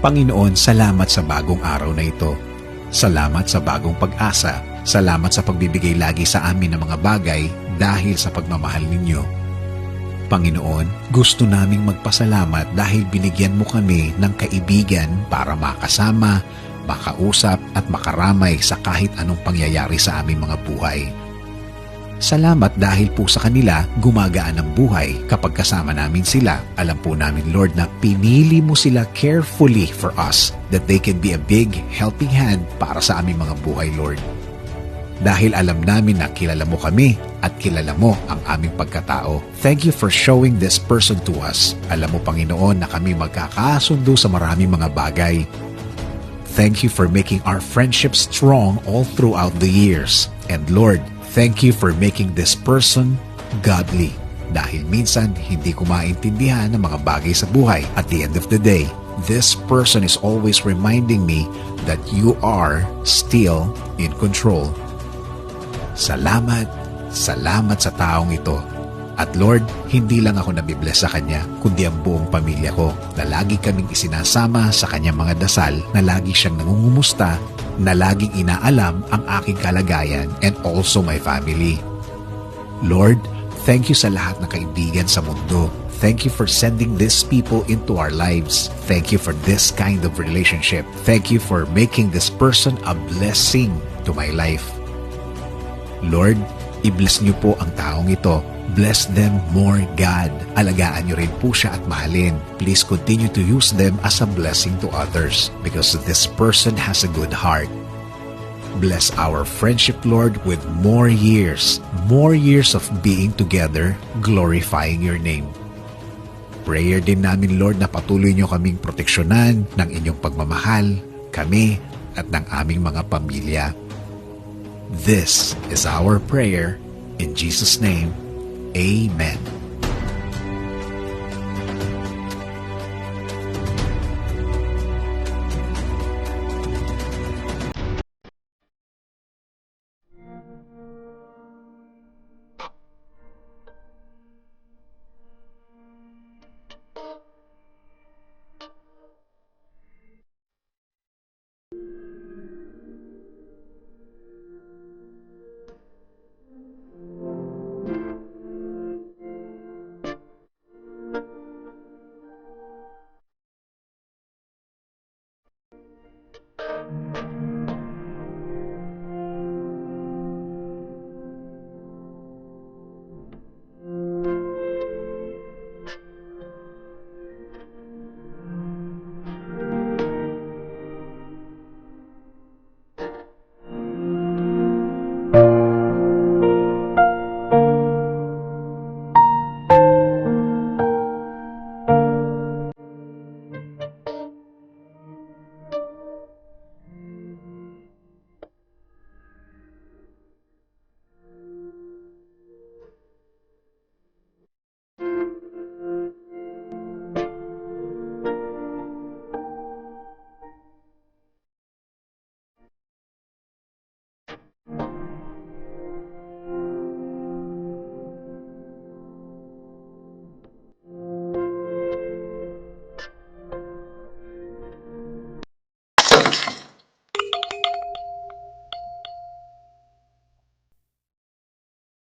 Panginoon, salamat sa bagong araw na ito. Salamat sa bagong pag-asa. Salamat sa pagbibigay lagi sa amin ng mga bagay dahil sa pagmamahal ninyo. Panginoon, gusto naming magpasalamat dahil binigyan mo kami ng kaibigan para makasama, makausap at makaramay sa kahit anong pangyayari sa aming mga buhay. Salamat dahil po sa kanila gumagaan ang buhay kapag kasama namin sila. Alam po namin, Lord, na pinili mo sila carefully for us that they can be a big helping hand para sa aming mga buhay, Lord. Dahil alam namin na kilala mo kami at kilala mo ang aming pagkatao. Thank you for showing this person to us. Alam mo, Panginoon, na kami magkakasundo sa maraming mga bagay. Thank you for making our friendship strong all throughout the years. And Lord, thank you for making this person godly. Dahil minsan, hindi ko maintindihan ang mga bagay sa buhay. At the end of the day, this person is always reminding me that you are still in control. Salamat, salamat sa taong ito. At Lord, hindi lang ako nabibless sa Kanya, kundi ang buong pamilya ko, na lagi kaming isinasama sa Kanyang mga dasal, na lagi siyang nangungumusta, na laging inaalam ang aking kalagayan and also my family. Lord, thank you sa lahat ng kaibigan sa mundo. Thank you for sending these people into our lives. Thank you for this kind of relationship. Thank you for making this person a blessing to my life. Lord, i-bless niyo po ang taong ito. Bless them more, God. Alagaan niyo rin po siya at mahalin. Please continue to use them as a blessing to others because this person has a good heart. Bless our friendship, Lord, with more years of being together, glorifying your name. Prayer din namin, Lord, na patuloy niyo kaming proteksyonan ng inyong pagmamahal, kami at ng aming mga pamilya. This is our prayer. In Jesus' name, Amen.